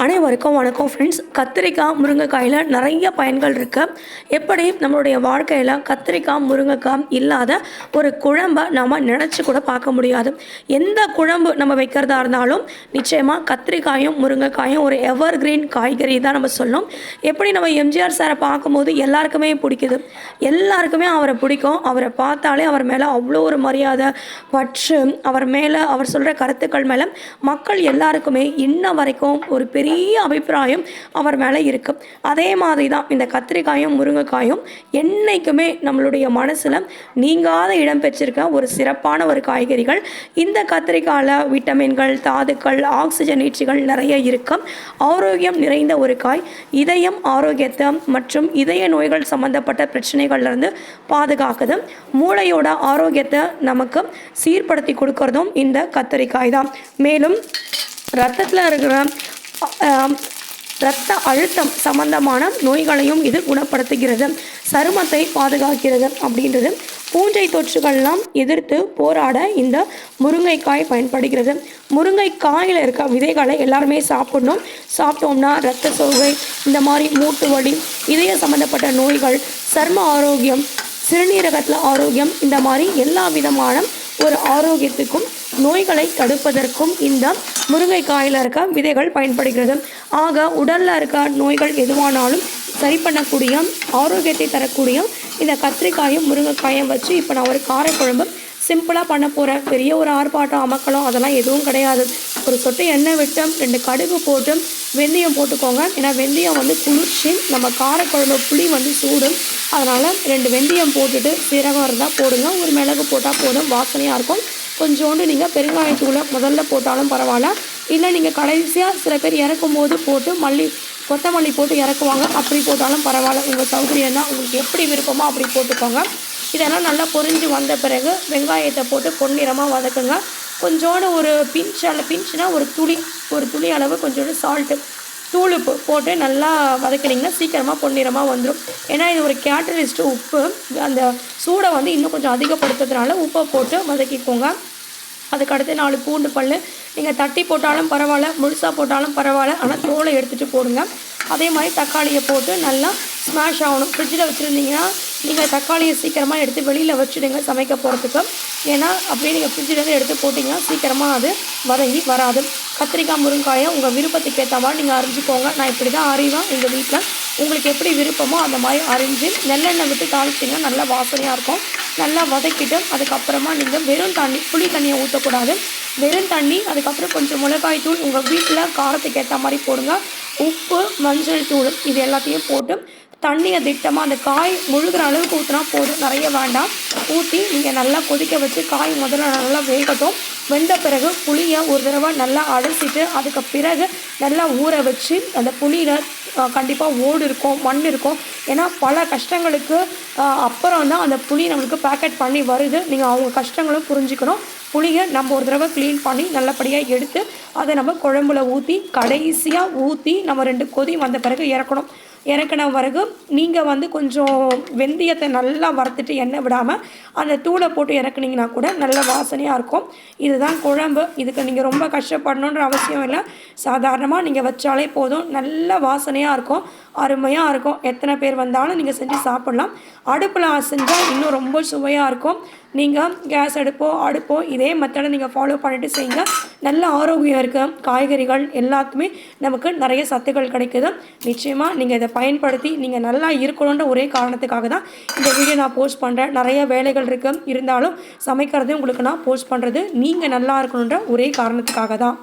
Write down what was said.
அனைவருக்கும் வணக்கம் ஃப்ரெண்ட்ஸ். கத்திரிக்காய் முருங்கைக்காயில் நிறைய பயன்கள் இருக்குது. எப்படி நம்மளுடைய வாழ்க்கையில் கத்திரிக்காய் முருங்கைக்காய் இல்லாத ஒரு குழம்பை நம்ம நினச்சி கூட பார்க்க முடியாது. எந்த குழம்பு நம்ம வைக்கிறதா இருந்தாலும் நிச்சயமாக கத்திரிக்காயும் முருங்கைக்காயும் ஒரு எவர் கிரீன் காய்கறி தான் நம்ம சொல்லணும். எப்படி நம்ம எம்ஜிஆர் சாரை பார்க்கும்போது எல்லாருக்குமே பிடிக்குது, எல்லாருக்குமே அவரை பிடிக்கும். அவரை பார்த்தாலே அவர் மேலே அவ்வளோ ஒரு மரியாதை, பற்று, அவர் மேலே அவர் சொல்கிற கருத்துக்கள் மேலே மக்கள் எல்லாருக்குமே இன்ன வரைக்கும் ஒரு பெரிய அபிப்பிராயம் அவர் மேலே இருக்குது. அதே மாதிரி தான் இந்த கத்திரிக்காயும் முருங்கைக்காயும் என்றைக்குமே நம்மளுடைய மனசில் நீங்காத இடம் பெற்றிருக்க ஒரு சிறப்பான ஒரு காய்கறிகள். இந்த கத்திரிக்காயில் விட்டமின்கள், தாதுக்கள், ஆக்சிஜன் நீட்சிகள் நிறைய இருக்கும். ஆரோக்கியம் நிறைந்த ஒரு காய். இதயம் ஆரோக்கியத்தை மற்றும் இதய நோய்கள் சம்பந்தப்பட்ட பிரச்சனைகள்லேருந்து பாதுகாக்குது. மூளையோட ஆரோக்கியத்தை நமக்கு சீர்படுத்தி கொடுக்கறதும் இந்த கத்திரிக்காய் தான். மேலும் ரத்தத்தில் இருக்கிற இரத்த அழுத்தம் சம்பந்தமான நோய்களையும் இது குணப்படுத்துகிறது. சருமத்தை பாதுகாக்கிறது அப்படின்றது. பூஞ்சை தொற்றுகள்லாம் எதிர்த்து போராட இந்த முருங்கைக்காய் பயன்படுகிறது. முருங்கைக்காயில் இருக்க விதைகளை எல்லாருமே சாப்பிடணும். சாப்பிட்டோம்னா இரத்த சோகை, இந்த மாதிரி மூட்டு வலி, இதய சம்பந்தப்பட்ட நோய்கள், சர்ம ஆரோக்கியம், சிறுநீரகத்தில் ஆரோக்கியம், இந்த மாதிரி எல்லா விதமான ஒரு ஆரோக்கியத்துக்கும் நோய்களை தடுப்பதற்கும் இந்த முருங்கைக்காயில் இருக்க விதைகள் பயன்படுகிறது. ஆக உடலில் இருக்க நோய்கள் எதுவானாலும் சரி பண்ணக்கூடிய, ஆரோக்கியத்தை தரக்கூடிய இந்த கத்திரிக்காயும் முருங்கைக்காயும் வச்சு இப்போ நான் ஒரு காரக்குழம்பு சிம்பிளாக பண்ண போகிறேன். பெரிய ஒரு ஆர்ப்பாட்டம் அமக்கலாம் அதெல்லாம் எதுவும் கிடையாது. ஒரு சொட்டு எண்ணெய் விட்டு 2 கடுகு போட்டு வெந்தயம் போட்டுக்கோங்க. ஏன்னா வெந்தயம் குளிர்ச்சி, நம்ம காரக்குழம்பு புளி சூடு. அதனால் 2 வெந்தயம் போட்டுட்டு சீரகம் இருந்தால் போடுங்க, ஒரு மிளகு போட்டால் போதும், வாசனையாக இருக்கும். கொஞ்சோண்டு நீங்கள் பெருங்காயத்தூளை முதல்ல போட்டாலும் பரவாயில்ல, இல்லை நீங்கள் கடைசியாக சில பேர் இறக்கும் போது போட்டு கொத்தமல்லி போட்டு இறக்குவாங்க, அப்படி போட்டாலும் பரவாயில்ல. உங்கள் சௌகரியம் தான், உங்களுக்கு எப்படி விருப்பமோ அப்படி போட்டுக்கோங்க. இதெல்லாம் நல்லா பொரிஞ்சு வந்த பிறகு வெங்காயத்தை போட்டு பொன்னிறமாக வதக்குங்க. கொஞ்சோண்டு ஒரு பிஞ்சுனா ஒரு துளி அளவு கொஞ்சோண்டு சால்ட்டு, தூளுப்பு போட்டு நல்லா வதக்கினீங்கன்னா சீக்கிரமாக பொன்னிறமாக வந்துடும். ஏன்னா இது ஒரு கேட்டலிஸ்ட்டு. உப்பு அந்த சூடை இன்னும் கொஞ்சம் அதிகப்படுத்துறதுனால உப்பை போட்டு வதக்கிக்கோங்க. அதுக்கடுத்து 4 பூண்டு பல் நீங்கள் தட்டி போட்டாலும் பரவாயில்ல, முழுசாக போட்டாலும் பரவாயில்ல, ஆனால் தோலை எடுத்துகிட்டு போடுங்க. அதே மாதிரி தக்காளியை போட்டு நல்லா ஸ்மாஷ் ஆகணும். ஃப்ரிட்ஜில் வச்சுருந்தீங்கன்னா நீங்கள் தக்காளியை சீக்கிரமாக எடுத்து வெளியில் வச்சுடுங்க சமைக்க போகிறதுக்கு. ஏன்னா அப்படியே நீங்கள் ஃப்ரிட்ஜிலேருந்து எடுத்து போட்டிங்கன்னா சீக்கிரமாக அது வதங்கி வராது. கத்திரிக்காய் முருங்காயை உங்கள் விருப்பத்துக்கு ஏற்ற மாதிரி நீங்கள் அரிஞ்சிக்கோங்க. நான் இப்படி தான் அறிவேன் எங்கள் வீட்டில். உங்களுக்கு எப்படி விருப்பமோ அந்த மாதிரி அரிஞ்சு நெல்லெண்ணெய் விட்டு தாளிச்சிங்கன்னா நல்லா வாசனையாக இருக்கும். நல்லா வதக்கிட்டு அதுக்கப்புறமா நீங்கள் வெறும் தண்ணி, புளி தண்ணியை ஊற்றக்கூடாது, வெறும் தண்ணி, அதுக்கப்புறம் கொஞ்சம் மிளகாய் தூள் உங்கள் வீட்டில் காரத்துக்கு ஏற்ற மாதிரி போடுங்க, உப்பு, மஞ்சள் தூள், இது எல்லாத்தையும் போட்டு தண்ணியை திட்டமாக அந்த காய் முழுகிற அளவுக்கு ஊற்றினா போதும், நிறைய வேண்டாம். ஊற்றி நீங்கள் நல்லா கொதிக்க வச்சு காய் முதல்ல நல்லா வேகட்டும். வெந்த பிறகு புளியை ஒரு தடவை நல்லா அலசிட்டு அதுக்கு பிறகு நல்லா ஊற வச்சு, அந்த புளியில் கண்டிப்பாக ஓடு இருக்கும், மண் இருக்கும். ஏன்னா பல கஷ்டங்களுக்கு அப்புறம் தான் அந்த புளி நம்மளுக்கு பேக்கெட் பண்ணி வருது. நீங்கள் அவங்க கஷ்டங்களும் புரிஞ்சுக்கணும். புளியை நம்ம ஒரு தடவை க்ளீன் பண்ணி நல்லபடியாக எடுத்து அதை நம்ம குழம்புல ஊற்றி கடைசியாக ஊற்றி நம்ம 2 கொதி வந்த பிறகு இறக்கணும். இறக்கின பிறகு நீங்கள் கொஞ்சம் வெந்தயத்தை நல்லா வறுத்துட்டு எண்ணெய் விடாமல் அந்த தூளை போட்டு இறக்குனீங்கன்னா கூட நல்ல வாசனையாக இருக்கும். இதுதான் குழம்பு. இதுக்கு நீங்கள் ரொம்ப கஷ்டப்படணுன்ற அவசியம் இல்லை. சாதாரணமாக நீங்கள் வச்சாலே போதும், நல்ல வாசனையாக இருக்கும், அருமையாக இருக்கும். எத்தனை பேர் வந்தாலும் நீங்கள் செஞ்சு சாப்பிட்லாம். அடுப்பில் செஞ்சால் இன்னும் ரொம்ப சுவையாக இருக்கும். நீங்கள் கேஸ் அடுப்போ இதே மெத்தடை நீங்கள் ஃபாலோ பண்ணிவிட்டு செய்யுங்க. நல்ல ஆரோக்கியம் இருக்குது. காய்கறிகள் எல்லாத்துக்குமே நமக்கு நிறைய சத்துக்கள் கிடைக்குது. நிச்சயமாக நீங்கள் இதை பயன்படுத்தி நீங்கள் நல்லா இருக்கணுன்ற ஒரே காரணத்துக்காக தான் இந்த வீடியோ நான் போஸ்ட் பண்ணுறேன். நிறைய வேலைகள் இருக்குது, இருந்தாலும் சமைக்கிறதையும் உங்களுக்கு நான் போஸ்ட் பண்ணுறது நீங்கள் நல்லா இருக்கணுன்ற ஒரே காரணத்துக்காக தான்.